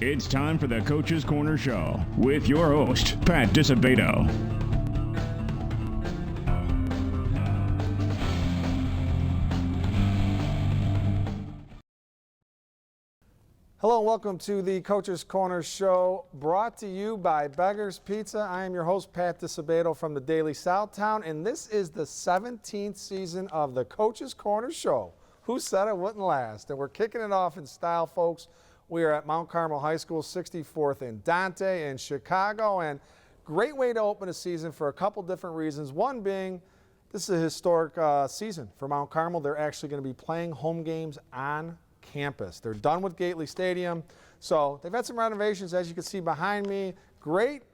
It's time for the Coach's Corner Show with your host, Pat Disabato. Hello and welcome to the Coach's Corner Show, brought to you by Beggar's Pizza. I am your host, Pat Disabato from the Daily Southtown, and this is the 17th season of the Coach's Corner Show. Who said it wouldn't last? And we're kicking it off in style, folks. We are at Mount Carmel High School, 64th and Dante in Chicago, and great way to open a season for a couple different reasons. One being, this is a historic season for Mount Carmel. They're actually going to be playing home games on campus. They're done with Gately Stadium, so they've had some renovations, as you can see behind me. Great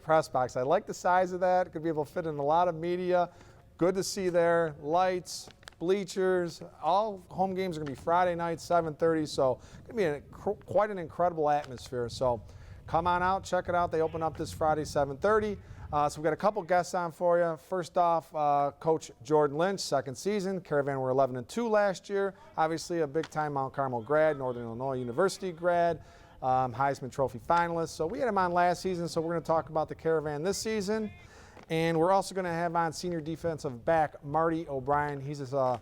press box. I like the size of that. It could be able to fit in a lot of media. Good to see there. Lights, bleachers. All home games are going to be Friday night, 7:30, so it's going to be quite an incredible atmosphere. So come on out, check it out. They open up this Friday, 7:30. So we've got a couple guests on for you. First off, Coach Jordan Lynch, second season. Caravan were 11-2 last year. Obviously a big-time Mount Carmel grad, Northern Illinois University grad, Heisman Trophy finalist. So we had him on last season, so we're going to talk about the Caravan this season. And we're also going to have on senior defensive back Marty O'Brien. He's a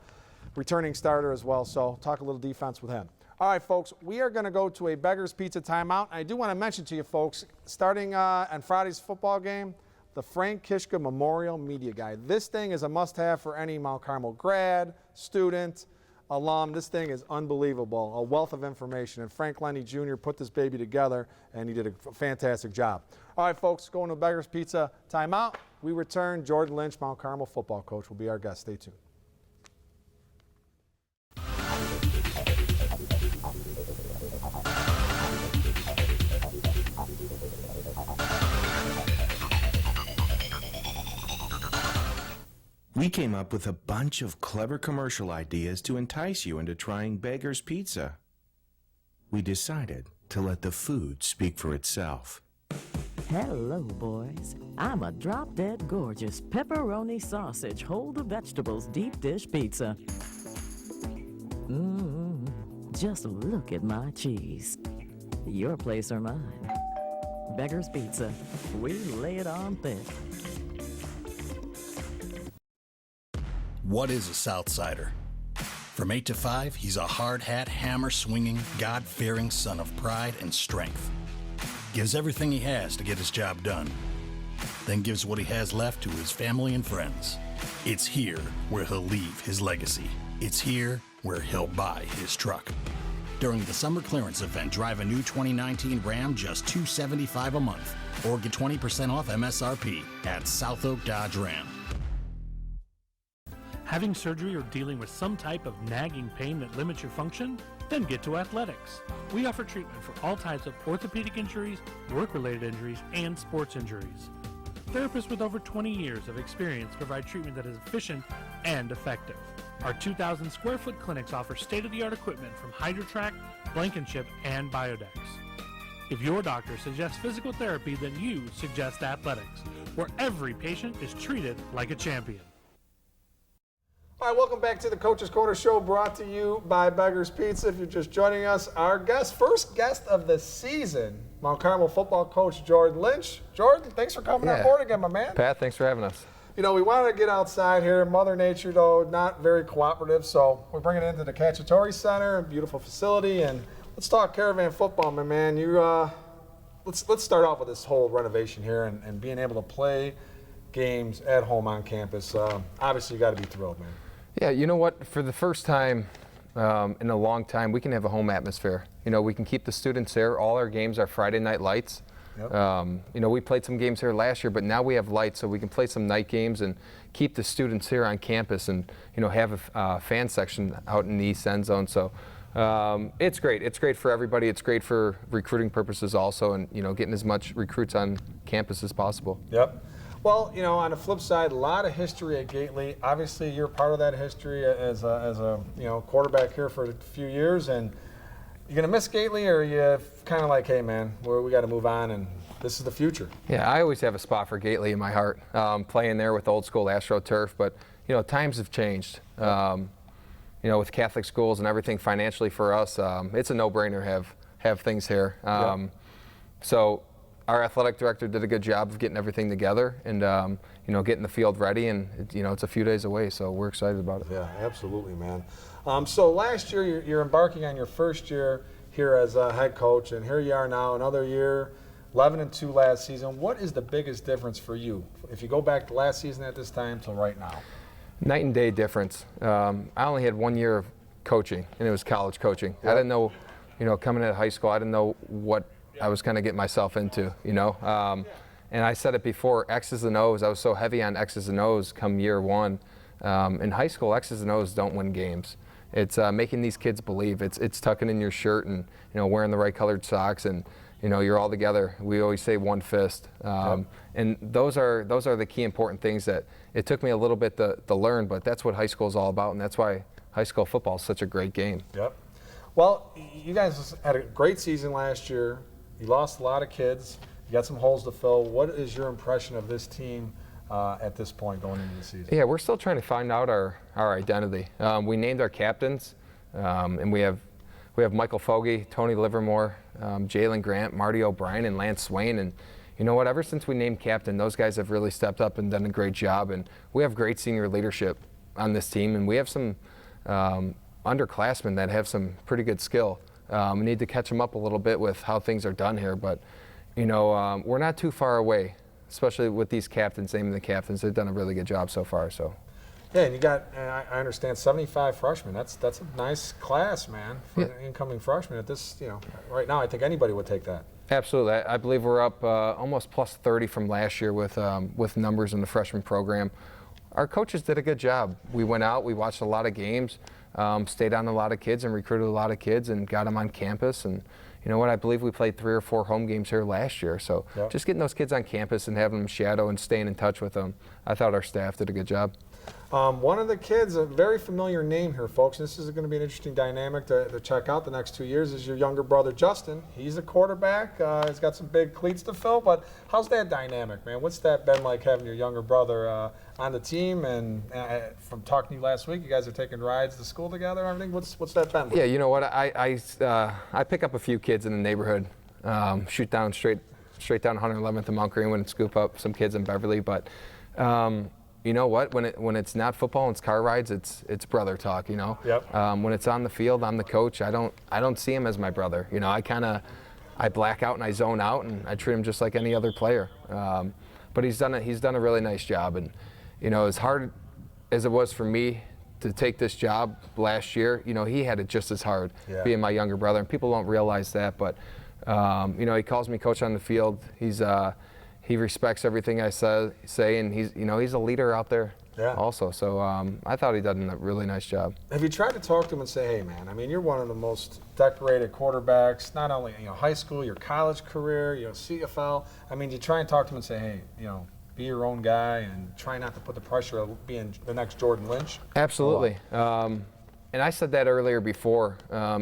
returning starter as well, so talk a little defense with him. All right, folks, we are going to go to a Beggar's Pizza timeout. I do want to mention to you folks, starting on Friday's football game, the Frank Kishka Memorial Media Guide. This thing is a must-have for any Mount Carmel grad, student, alum. This thing is unbelievable, a wealth of information. And Frank Lenny Jr. put this baby together, and he did a fantastic job. All right, folks, going to Beggar's Pizza timeout. We return. Jordan Lynch, Mount Carmel football coach, will be our guest. Stay tuned. We came up with a bunch of clever commercial ideas to entice you into trying Beggar's Pizza. We decided to let the food speak for itself. Hello, boys. I'm a drop-dead gorgeous pepperoni sausage, hold the vegetables deep dish pizza. Just look at my cheese. Your place or mine. Beggar's Pizza. We lay it on thick. What is a Southsider? From 8 to 5, he's a hard-hat, hammer-swinging, God-fearing son of pride and strength. Gives everything he has to get his job done. Then gives what he has left to his family and friends. It's here where he'll leave his legacy. It's here where he'll buy his truck. During the summer clearance event, drive a new 2019 Ram just $275 a month, or get 20% off MSRP at South Oak Dodge Ram. Having surgery or dealing with some type of nagging pain that limits your function? Then get to Athletics. We offer treatment for all types of orthopedic injuries, work-related injuries, and sports injuries. Therapists with over 20 years of experience provide treatment that is efficient and effective. Our 2,000 square foot clinics offer state-of-the-art equipment from HydroTrack, Blankenship, and Biodex. If your doctor suggests physical therapy, then you suggest Athletics, where every patient is treated like a champion. All right, welcome back to the Coach's Corner Show, brought to you by Beggar's Pizza. If you're just joining us, our first guest of the season, Mount Carmel football coach Jordan Lynch. Jordan, thanks for coming on board again, my man. Pat, thanks for having us. You know, we wanted to get outside here. Mother Nature, though, not very cooperative, so we're bringing it into the Cacciatore Center, a beautiful facility, and let's talk Caravan football, my man. Let's start off with this whole renovation here and being able to play games at home on campus. Obviously, you got to be thrilled, man. Yeah, you know what? For the first time in a long time, we can have a home atmosphere. You know, we can keep the students there. All our games are Friday night lights. Yep. You know, we played some games here last year, but now we have lights, so we can play some night games and keep the students here on campus and, you know, have a fan section out in the East End Zone. So it's great. It's great for everybody. It's great for recruiting purposes also, and, you know, getting as much recruits on campus as possible. Yep. Well, you know, on the flip side, a lot of history at Gately. Obviously, you're part of that history as a quarterback here for a few years, and you gonna miss Gately, or are you kind of like, hey man, we got to move on, and this is the future? Yeah, I always have a spot for Gately in my heart, playing there with old school AstroTurf. But you know, times have changed. You know, with Catholic schools and everything financially for us, it's a no-brainer to have have things here. So our athletic director did a good job of getting everything together and getting the field ready, and it's a few days away, so we're excited about it. Yeah, absolutely, man. So last year you're embarking on your first year here as a head coach, and here you are now, another year, 11-2 last season. What is the biggest difference for you if you go back to last season at this time till right now? Night and day difference. I only had 1 year of coaching, and it was college coaching. I didn't know, coming out of high school, I didn't know what I was kind of getting myself into, and I said it before, X's and O's. I was so heavy on X's and O's come year one. In high school, X's and O's don't win games. It's making these kids believe. It's tucking in your shirt and wearing the right colored socks, and you're all together. We always say one fist, and those are the key important things that it took me a little bit to learn, but that's what high school is all about, and that's why high school football is such a great game. Yep. Well, you guys had a great season last year. You lost a lot of kids. You got some holes to fill. What is your impression of this team at this point going into the season? Yeah, we're still trying to find out our identity. We named our captains, and we have Michael Fogarty, Tony Livermore, Jalen Grant, Marty O'Brien, and Lance Swain. And you know what? Ever since we named captain, those guys have really stepped up and done a great job. And we have great senior leadership on this team, and we have some underclassmen that have some pretty good skill. We need to catch them up a little bit with how things are done here, but we're not too far away, especially with these captains, naming the captains. They've done a really good job so far. So. Yeah, and you got, I understand, 75 freshmen. That's a nice class, man, for an incoming freshman at this, right now I think anybody would take that. Absolutely. I believe we're up almost plus 30 from last year with numbers in the freshman program. Our coaches did a good job. We went out, we watched a lot of games, stayed on a lot of kids and recruited a lot of kids and got them on campus. And you know what, I believe we played 3 or 4 home games here last year. So just getting those kids on campus and having them shadow and staying in touch with them, I thought our staff did a good job. One of the kids, a very familiar name here, folks. This is going to be an interesting dynamic to check out the next 2 years, is your younger brother, Justin. He's a quarterback. He's got some big cleats to fill, but how's that dynamic, man? What's that been like having your younger brother on the team? And from talking to you last week, you guys are taking rides to school together and everything. What's that been like? Yeah, you know what? I pick up a few kids in the neighborhood, shoot down straight down 111th and Mount Greenwood and scoop up some kids in Beverly, but you know what? When it's not football and it's car rides, it's brother talk. When it's on the field, I'm the coach. I don't see him as my brother. I black out and I zone out and I treat him just like any other player. But he's done a really nice job. And as hard as it was for me to take this job last year, he had it just as hard being my younger brother. And people don't realize that, but he calls me coach on the field. He respects everything I say, and he's a leader out there also. So I thought he done a really nice job. Have you tried to talk to him and say, hey, man, you're one of the most decorated quarterbacks, not only high school, your college career, CFL. Do you try and talk to him and say, hey, be your own guy and try not to put the pressure of being the next Jordan Lynch? Absolutely. And I said that earlier before,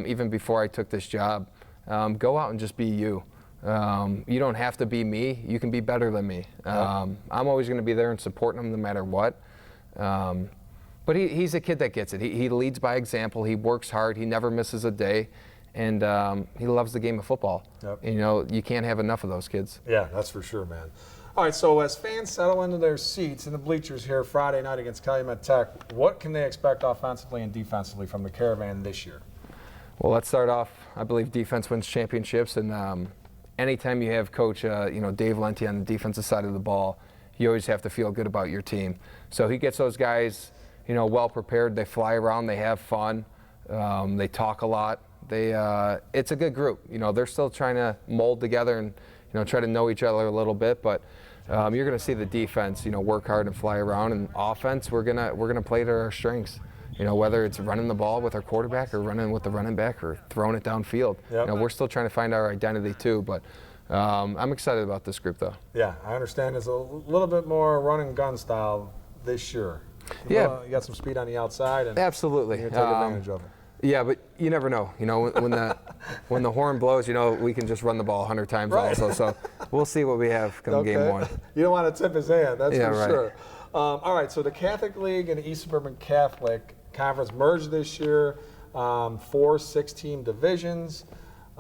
even before I took this job. Go out and just be you. You don't have to be me. You can be better than me. I'm always going to be there and supporting him no matter what. But he's a kid that gets it. He leads by example. He works hard. He never misses a day. And he loves the game of football. You can't have enough of those kids. Yeah, that's for sure, man. All right, so as fans settle into their seats in the bleachers here Friday night against Calumet Tech, what can they expect offensively and defensively from the Caravan this year? Well, let's start off. I believe defense wins championships, and anytime you have Coach, Dave Lynch on the defensive side of the ball, you always have to feel good about your team. So he gets those guys, well prepared. They fly around. They have fun. They talk a lot. It's a good group. They're still trying to mold together and try to know each other a little bit. But you're going to see the defense, work hard and fly around. And offense, we're gonna play to our strengths. Whether it's running the ball with our quarterback or running with the running back or throwing it downfield. We're still trying to find our identity too, but I'm excited about this group though. Yeah, I understand it's a little bit more run and gun style this year. You got some speed on the outside and absolutely. You take advantage of it. Yeah, but you never know. When the horn blows, we can just run the ball 100 times also. So we'll see what we have come game one. You don't want to tip his hand, that's for right. sure. All right, so the Catholic League and the East Suburban Catholic Conference merged this year, 4 6-team divisions.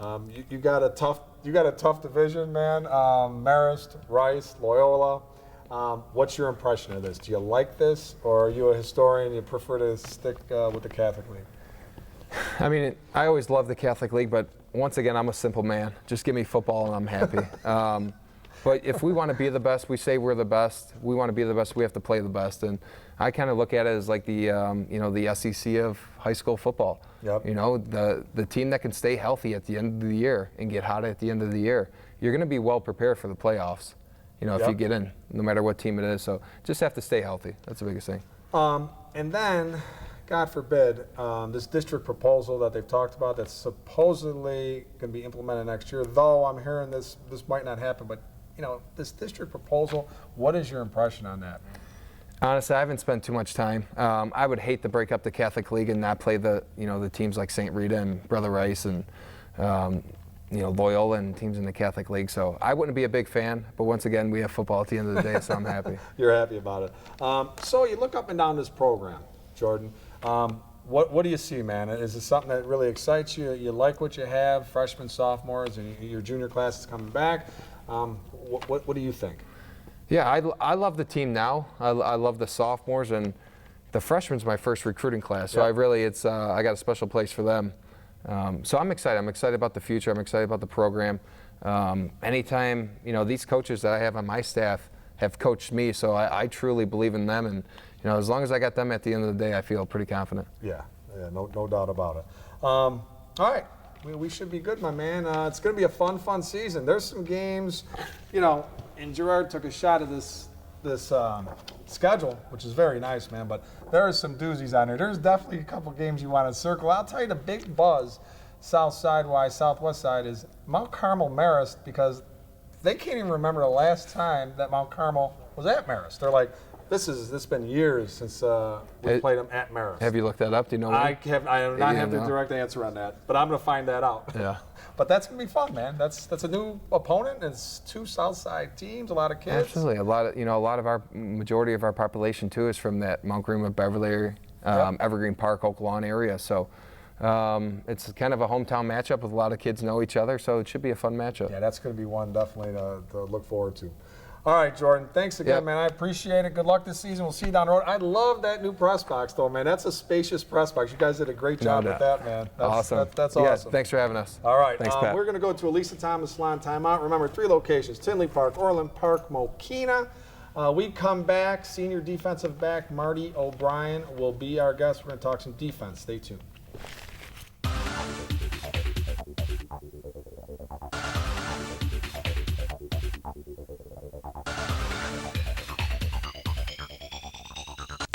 You got a tough division, man. Marist, Rice, Loyola. What's your impression of this? Do you like this, or are you a historian and you prefer to stick with the Catholic League? I mean, I always love the Catholic League, but once again, I'm a simple man. Just give me football and I'm happy. But if we want to be the best, we say we're the best. We want to be the best, we have to play the best. And I kind of look at it as like the, the SEC of high school football. Yep. You know, the team that can stay healthy at the end of the year and get hot at the end of the year, you're going to be well prepared for the playoffs. You know, if you get in, no matter what team it is. So just have to stay healthy. That's the biggest thing. And then, God forbid, this district proposal that they've talked about that's supposedly going to be implemented next year, though I'm hearing this might not happen, but this district proposal, what is your impression on that? Honestly, I haven't spent too much time. I would hate to break up the Catholic League and not play the teams like St. Rita and Brother Rice and Loyola and teams in the Catholic League. So I wouldn't be a big fan, but once again, we have football at the end of the day, so I'm happy. You're happy about it. So you look up and down this program, Jordan. What do you see, man? Is it something that really excites you? You like what you have, freshmen, sophomores, and your junior class is coming back. What do you think? Yeah, I love the team now. I love the sophomores, and the freshmen's my first recruiting class. So I got a special place for them. So I'm excited. I'm excited about the future. I'm excited about the program. Anytime, these coaches that I have on my staff have coached me, so I truly believe in them. And, as long as I got them at the end of the day, I feel pretty confident. Yeah, no doubt about it. All right. We should be good, my man. It's going to be a fun season. There's some games, and Gerard took a shot at this schedule, which is very nice, man, but there are some doozies on there. There's definitely a couple games you want to circle. I'll tell you the big buzz, south side-wise, southwest side, is Mount Carmel Marist, because they can't even remember the last time that Mount Carmel was at Marist. They're like, it's been years since we played them at Marist. Have you looked that up? Do you know? I do not have the direct answer on that, but I'm going to find that out. Yeah. But that's going to be fun, man. That's a new opponent. It's two South Side teams, a lot of kids. Absolutely. A lot of our majority of our population too is from that Mount Greenwood, Beverly, Evergreen Park, Oak Lawn area. So it's kind of a hometown matchup with a lot of kids know each other. So it should be a fun matchup. Yeah, that's going to be one definitely to look forward to. All right, Jordan, thanks again, man. I appreciate it. Good luck this season. We'll see you down the road. I love that new press box, though, man. That's a spacious press box. You guys did a great job with that, man. Awesome. That's awesome. Thanks for having us. All right. Thanks, Pat. We're going to go to a Lisa Thomas Salon timeout. Remember, 3 locations, Tinley Park, Orland Park, Mokina. We come back. Senior defensive back Marty O'Brien will be our guest. We're going to talk some defense. Stay tuned.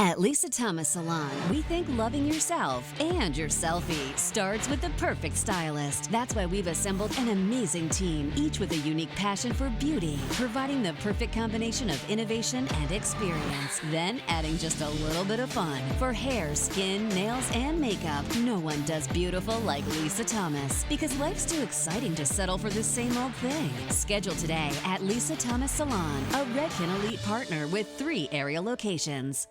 At Lisa Thomas Salon, we think loving yourself and your selfie starts with the perfect stylist. That's why we've assembled an amazing team, each with a unique passion for beauty, providing the perfect combination of innovation and experience. Then adding just a little bit of fun. For hair, skin, nails, and makeup, no one does beautiful like Lisa Thomas, because life's too exciting to settle for the same old thing. Schedule today at Lisa Thomas Salon, a Redken Elite partner with 3 area locations.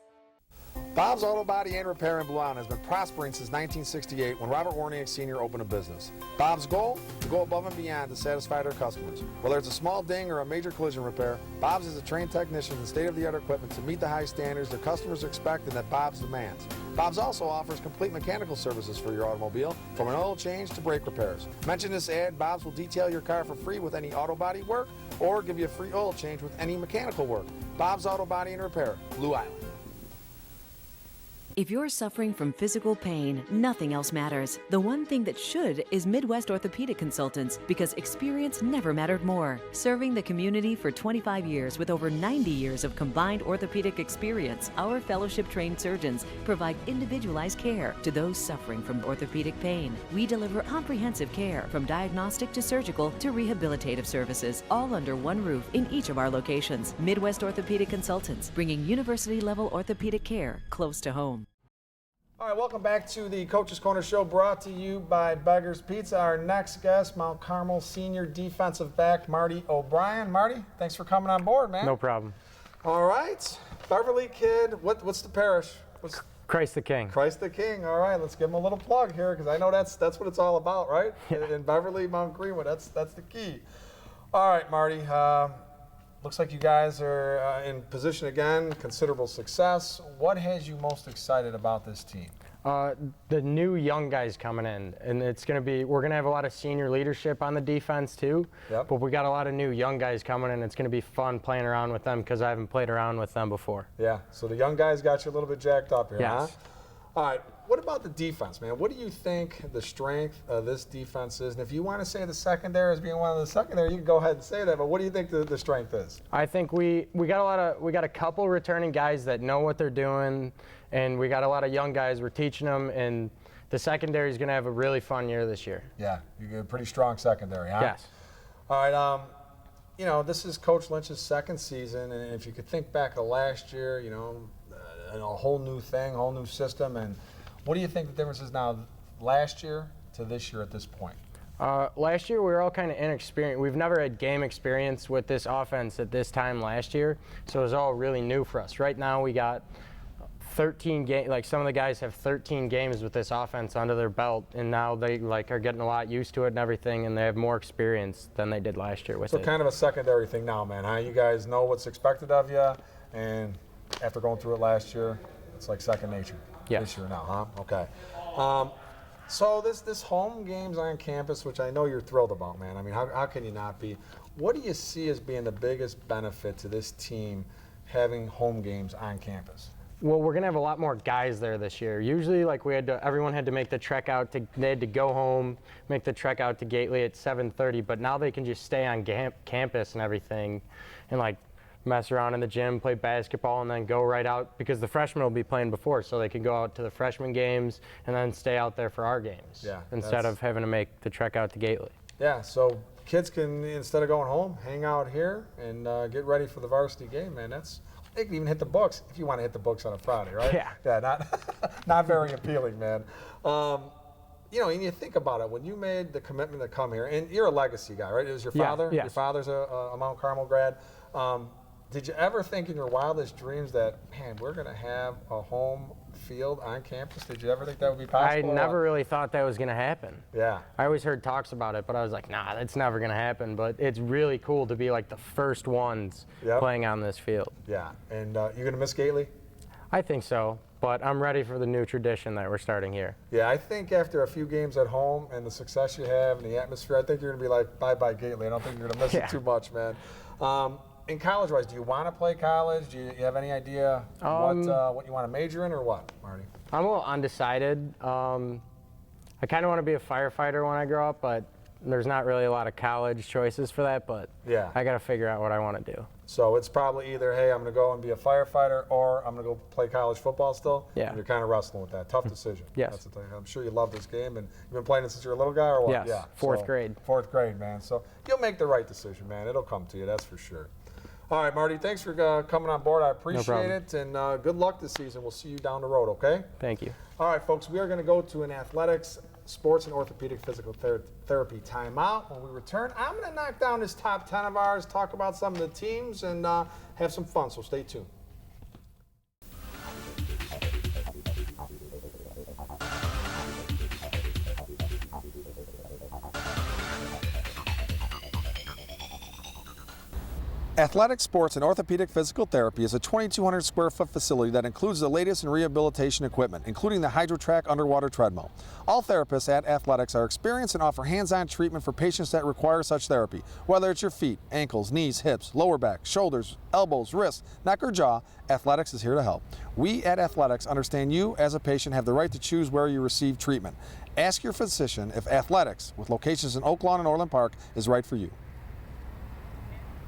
Bob's Auto Body and Repair in Blue Island has been prospering since 1968 when Robert Warniak Sr. opened a business. Bob's goal? To go above and beyond to satisfy their customers. Whether it's a small ding or a major collision repair, Bob's is a trained technician with state-of-the-art equipment to meet the high standards their customers expect and that Bob's demands. Bob's also offers complete mechanical services for your automobile, from an oil change to brake repairs. Mention this ad, Bob's will detail your car for free with any auto body work or give you a free oil change with any mechanical work. Bob's Auto Body and Repair, Blue Island. If you're suffering from physical pain, nothing else matters. The one thing that should is Midwest Orthopedic Consultants, because experience never mattered more. Serving the community for 25 years with over 90 years of combined orthopedic experience, our fellowship-trained surgeons provide individualized care to those suffering from orthopedic pain. We deliver comprehensive care from diagnostic to surgical to rehabilitative services, all under one roof in each of our locations. Midwest Orthopedic Consultants, bringing university-level orthopedic care close to home. All right, welcome back to the Coach's Corner Show, brought to you by Beggar's Pizza. Our next guest, Mount Carmel senior defensive back Marty O'Brien. Marty, thanks for coming on board, man. No problem. All right, Beverly kid. What's the parish? Christ the King. Christ the King. All right, let's give him a little plug here because I know that's what it's all about, right? In Beverly, Mount Greenwood, that's the key. All right, Marty. Looks like you guys are in position again, considerable success. What has you most excited about this team? The new young guys coming in, and we're going to have a lot of senior leadership on the defense too, Yep. but we got a lot of new young guys coming in. It's going to be fun playing around with them because I haven't played around with them before. Yeah, so the young guys got you a little bit jacked up here, Yes. huh? All right, what about the defense, man? What do you think the strength of this defense is? And if you want to say the secondary as being one of the secondary, you can go ahead and say that, but what do you think the strength is? I think we got a couple returning guys that know what they're doing, and we got a lot of young guys. We're teaching them, and the secondary is going to have a really fun year this year. Yeah, you got a pretty strong secondary, huh? Yes. All right, this is Coach Lynch's second season, and if you could think back to last year, a whole new thing, whole new system, and what do you think the difference is now last year to this year at this point? Last year we were all kind of inexperienced. We've never had game experience with this offense at this time last year, so it was all really new for us. Right now we got 13 games, like some of the guys have 13 games with this offense under their belt, and now they are getting a lot used to it and everything, and they have more experience than they did last year with it. So kind of a secondary thing now, man, huh? You guys know what's expected of you, and after going through it last year, it's like second nature this year now, huh? Okay. So this home games on campus, which I know you're thrilled about, man. I mean, how can you not be? What do you see as being the biggest benefit to this team having home games on campus? Well, we're gonna have a lot more guys there this year. Usually, everyone had to make the trek out. They had to go home, make the trek out to Gately at 7:30. But now they can just stay on campus and everything, and mess around in the gym, play basketball, and then go right out because the freshmen will be playing before, so they can go out to the freshman games and then stay out there for our games. Yeah, instead of having to make the trek out to Gately. Yeah. So kids can, instead of going home, hang out here and get ready for the varsity game, man. They can even hit the books if you want to hit the books on a Friday, right? Yeah. Yeah, not very appealing, man. And you think about it, when you made the commitment to come here, and you're a legacy guy, right? It was your father? Yes. Your father's a Mount Carmel grad. Did you ever think in your wildest dreams that, man, we're going to have a home field on campus? Did you ever think that would be possible? I never really thought that was going to happen. Yeah. I always heard talks about it, but I was like, nah, that's never going to happen. But it's really cool to be the first ones playing on this field. Yeah. And you're going to miss Gately? I think so, but I'm ready for the new tradition that we're starting here. Yeah, I think after a few games at home and the success you have and the atmosphere, I think you're going to be like, bye-bye Gately. I don't think you're going to miss it too much, man. In college-wise, do you want to play college? Do you have any idea what you want to major in or what, Marty? I'm a little undecided. I kind of want to be a firefighter when I grow up, but there's not really a lot of college choices for that, but I got to figure out what I want to do. So it's probably either, hey, I'm going to go and be a firefighter, or I'm going to go play college football still? Yeah. And you're kind of wrestling with that. Tough decision. Yes. That's the thing. I'm sure you love this game, and you've been playing it since you were a little guy, or what? Yes, Yeah. fourth grade. Fourth grade, man. So you'll make the right decision, man. It'll come to you, that's for sure. All right, Marty, thanks for coming on board. I appreciate it, and good luck this season. We'll see you down the road, okay? Thank you. All right, folks, we are going to go to an athletics, sports, and orthopedic physical therapy timeout. When we return, I'm going to knock down this top 10 of ours, talk about some of the teams, and have some fun, so stay tuned. Athletic Sports and Orthopedic Physical Therapy is a 2,200 square foot facility that includes the latest in rehabilitation equipment, including the HydroTrack underwater treadmill. All therapists at Athletics are experienced and offer hands-on treatment for patients that require such therapy. Whether it's your feet, ankles, knees, hips, lower back, shoulders, elbows, wrists, neck, or jaw, Athletics is here to help. We at Athletics understand you as a patient have the right to choose where you receive treatment. Ask your physician if Athletics, with locations in Oak Lawn and Orland Park, is right for you.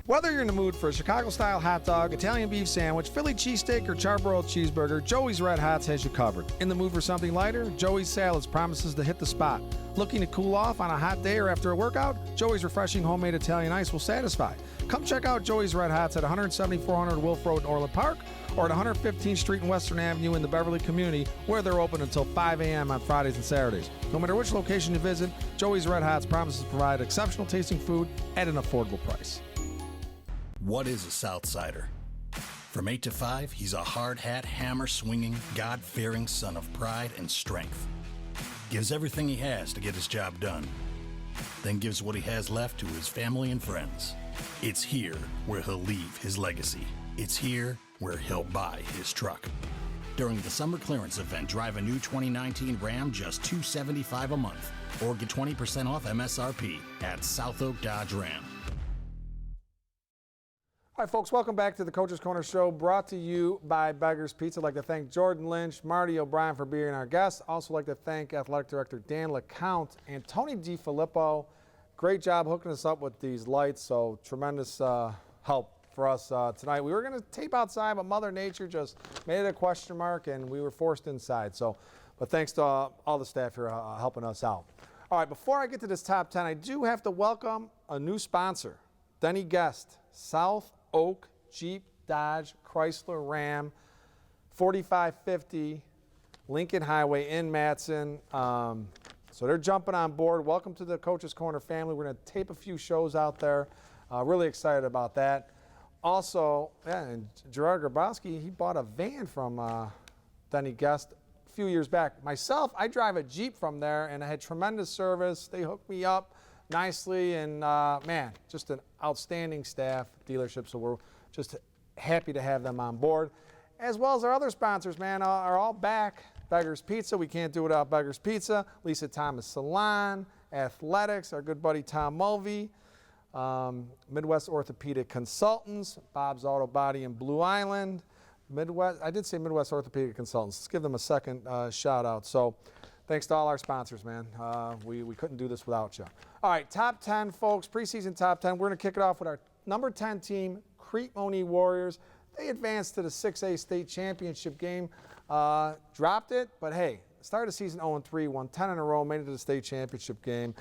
Whether you're in the mood for a Chicago-style hot dog, Italian beef sandwich, Philly cheesesteak, or charbroiled cheeseburger, Joey's Red Hots has you covered. In the mood for something lighter, Joey's Salads promises to hit the spot. Looking to cool off on a hot day or after a workout? Joey's refreshing homemade Italian ice will satisfy. Come check out Joey's Red Hots at 17400 Wolf Road in Orland Park or at 115th Street and Western Avenue in the Beverly community, where they're open until 5 a.m. on Fridays and Saturdays. No matter which location you visit, Joey's Red Hots promises to provide exceptional tasting food at an affordable price. What is a Southsider? From 8 to 5, he's a hard-hat, hammer-swinging, God-fearing son of pride and strength. Gives everything he has to get his job done. Then gives what he has left to his family and friends. It's here where he'll leave his legacy. It's here where he'll buy his truck. During the summer clearance event, drive a new 2019 Ram just $275 a month, or get 20% off MSRP at South Oak Dodge Ram. All right, folks, welcome back to the Coach's Corner Show, brought to you by Beggar's Pizza. I'd like to thank Jordan Lynch, Marty O'Brien for being our guests. Also like to thank Athletic Director Dan LeCount and Tony DiFilippo. Great job hooking us up with these lights, so tremendous help for us tonight. We were going to tape outside, but Mother Nature just made it a question mark, and we were forced inside. But thanks to all the staff here helping us out. All right, before I get to this top 10, I do have to welcome a new sponsor, Denny Guest, South Oak Jeep Dodge Chrysler Ram 4550 Lincoln Highway in Matson. So they're jumping on board. Welcome to the Coach's Corner family. We're going to tape a few shows out there. Really excited about that. Also, and Gerard Grabowski, he bought a van from Denny Guest a few years back. Myself, I drive a Jeep from there, and I had tremendous service. They hooked me up nicely, and man, just an outstanding staff dealership. So we're just happy to have them on board, as well as our other sponsors, man, are all back. Beggar's Pizza, we can't do without Beggar's Pizza. Lisa Thomas Salon, Athletics, our good buddy Tom Mulvey, Midwest Orthopedic Consultants, Bob's Auto Body in Blue Island, I did say Midwest Orthopedic Consultants. Let's give them a second shout out. So thanks to all our sponsors, man. We couldn't do this without you. All right, top 10, folks, preseason top 10. We're going to kick it off with our number 10 team, Crete-Monee Warriors. They advanced to the 6A state championship game. Dropped it, but hey, started the season 0-3, won 10 in a row, made it to the state championship game.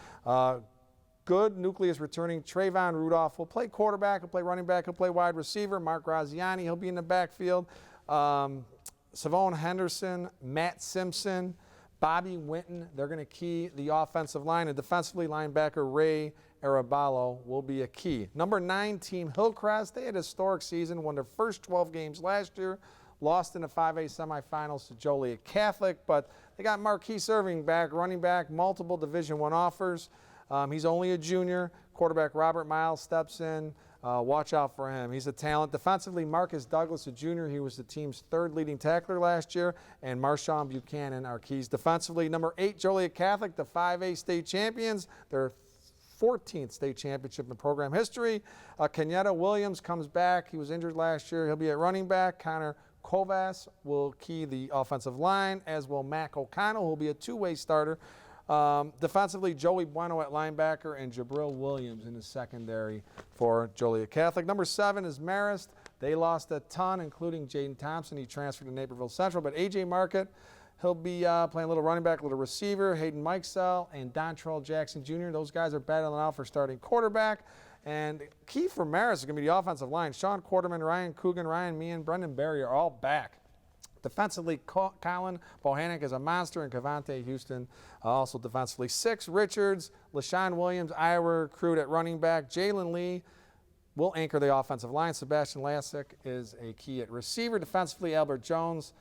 Good nucleus returning. Trayvon Rudolph will play quarterback, he'll play running back, he'll play wide receiver. Mark Graziani, he'll be in the backfield. Savone Henderson, Matt Simpson, Bobby Winton, they're going to key the offensive line. And defensively, linebacker Ray Arabalo will be a key. Number 9 team, Hillcrest. They had a historic season, won their first 12 games last year, lost in the 5A semifinals to Joliet Catholic, but they got Marquise Irving back, running back, multiple Division I offers. He's only a junior. Quarterback Robert Miles steps in. Watch out for him. He's a talent. Defensively, Marcus Douglas, a junior. He was the team's 3rd leading tackler last year. And Marshawn Buchanan are keys. Defensively, number 8, Joliet Catholic, the 5A state champions. Their 14th state championship in program history. Kenyatta Williams comes back. He was injured last year. He'll be at running back. Connor Kovas will key the offensive line, as will Mac O'Connell, who will be a 2-way starter. Defensively, Joey Bueno at linebacker and Jabril Williams in the secondary for Joliet Catholic. Number 7 is Marist. They lost a ton, including Jaden Thompson. He transferred to Naperville Central. But A.J. Market, he'll be playing a little running back, a little receiver. Hayden Mikesell and Dontrell Jackson Jr., those guys are battling out for starting quarterback. And key for Marist is going to be the offensive line. Sean Quarterman, Ryan Coogan, Ryan Meehan, Brendan Berry are all back. Defensively, Colin Bohannon is a monster, and Cavante Houston also defensively. 6, Richards, LaShawn Williams, Iowa recruit at running back. Jalen Lee will anchor the offensive line. Sebastian Lassick is a key at receiver. Defensively, Albert Jones,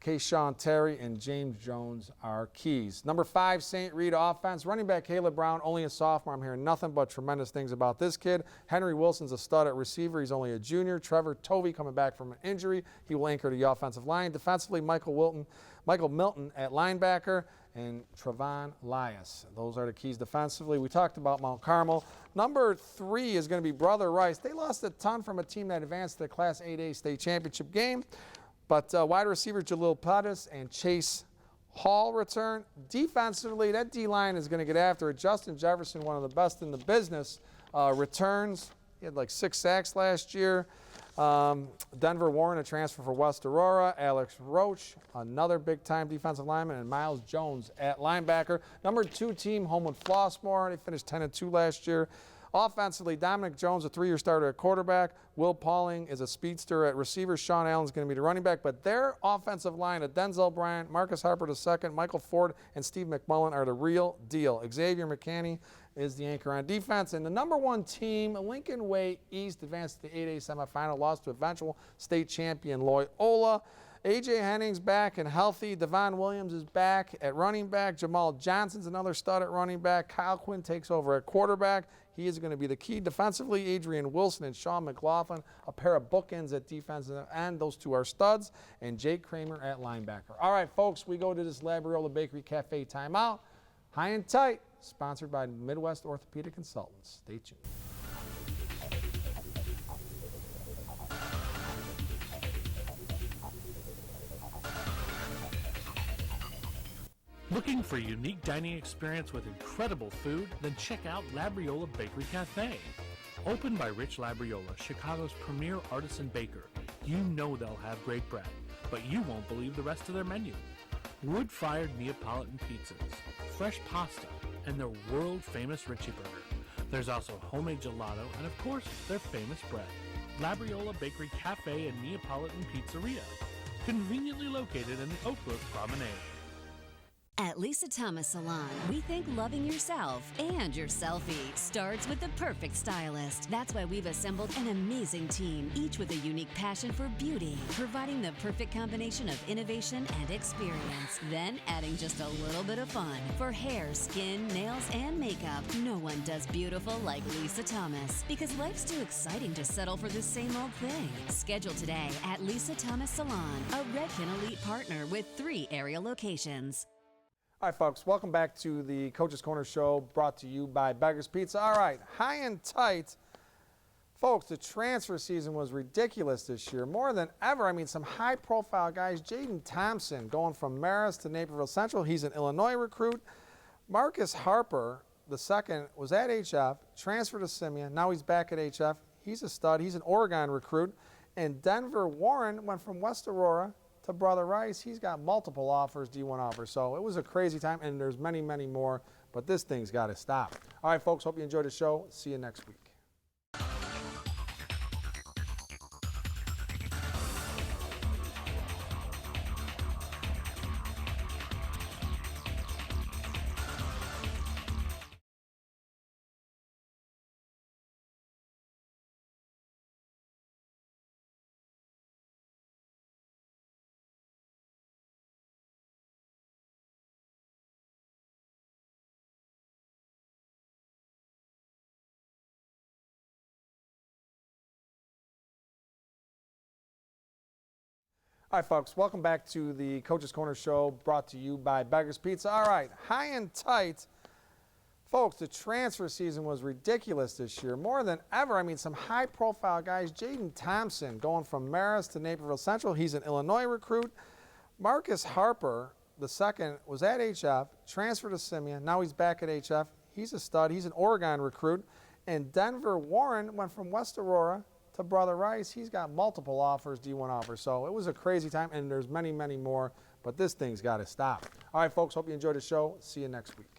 Kayshawn Terry, and James Jones are keys. Number 5, St. Rita offense. Running back Caleb Brown, only a sophomore. I'm hearing nothing but tremendous things about this kid. Henry Wilson's a stud at receiver. He's only a junior. Trevor Tovey coming back from an injury. He will anchor the offensive line. Defensively, Michael Milton at linebacker, and Trevon Lias. Those are the keys defensively. We talked about Mount Carmel. Number 3 is going to be Brother Rice. They lost a ton from a team that advanced to the Class 8A state championship game. But wide receiver Jalil Pettis and Chase Hall return. Defensively, that D-line is going to get after it. Justin Jefferson, one of the best in the business, returns. He had like 6 sacks last year. Denver Warren, a transfer for West Aurora. Alex Roach, another big-time defensive lineman. And Miles Jones at linebacker. Number 2 team, Homewood-Flossmoor. They finished 10-2 last year. Offensively, Dominic Jones, a 3-year starter at quarterback. Will Pauling is a speedster at receiver. Sean Allen's going to be the running back. But their offensive line of Denzel Bryant, Marcus Harper II, Michael Ford, and Steve McMullen are the real deal. Xavier McCanney is the anchor on defense. And the #1 team, Lincoln Way East, advanced to the 8A semifinal, lost to eventual state champion Loyola. A.J. Henning's back and healthy. Devon Williams is back at running back. Jamal Johnson's another stud at running back. Kyle Quinn takes over at quarterback. He is going to be the key defensively. Adrian Wilson and Sean McLaughlin, a pair of bookends at defensive end. Those two are studs. And Jake Kramer at linebacker. All right, folks, we go to this Labriola Bakery Cafe timeout. High and Tight, sponsored by Midwest Orthopedic Consultants. Stay tuned. Looking for a unique dining experience with incredible food? Then check out Labriola Bakery Cafe. Opened by Rich Labriola, Chicago's premier artisan baker, you know they'll have great bread, but you won't believe the rest of their menu. Wood-fired Neapolitan pizzas, fresh pasta, and their world-famous Richie Burger. There's also homemade gelato and, of course, their famous bread. Labriola Bakery Cafe and Neapolitan Pizzeria, conveniently located in the Oak Grove Promenade. At Lisa Thomas Salon, we think loving yourself and your selfie starts with the perfect stylist. That's why we've assembled an amazing team, each with a unique passion for beauty, providing the perfect combination of innovation and experience. Then adding just a little bit of fun. For hair, skin, nails, and makeup, no one does beautiful like Lisa Thomas, because life's too exciting to settle for the same old thing. Schedule today at Lisa Thomas Salon, a Redken Elite partner with 3 area locations. All right, folks, welcome back to the Coach's Corner Show, brought to you by Beggar's Pizza. All right, high and tight. Folks, the transfer season was ridiculous this year, more than ever. I mean, some high-profile guys. Jaden Thompson going from Marist to Naperville Central. He's an Illinois recruit. Marcus Harper, the second, was at HF, transferred to Simeon. Now he's back at HF. He's a stud. He's an Oregon recruit. And Denver Warren went from West Aurora to Brother Rice. He's got multiple offers, D1 offers. So it was a crazy time, and there's many, many more, but this thing's got to stop. All right, folks, hope you enjoyed the show. See you next week. All right, folks, welcome back to the Coach's Corner Show, brought to you by Beggar's Pizza. All right, high and tight. Folks, the transfer season was ridiculous this year, more than ever. I mean, some high-profile guys. Jaden Thompson going from Marist to Naperville Central. He's an Illinois recruit. Marcus Harper, the second, was at HF, transferred to Simeon. Now he's back at HF. He's a stud. He's an Oregon recruit. And Denver Warren went from West Aurora to Brother Rice. He's got multiple offers, D1 offers. So it was a crazy time, and there's many, many more, but this thing's got to stop. All right, folks, hope you enjoyed the show. See you next week.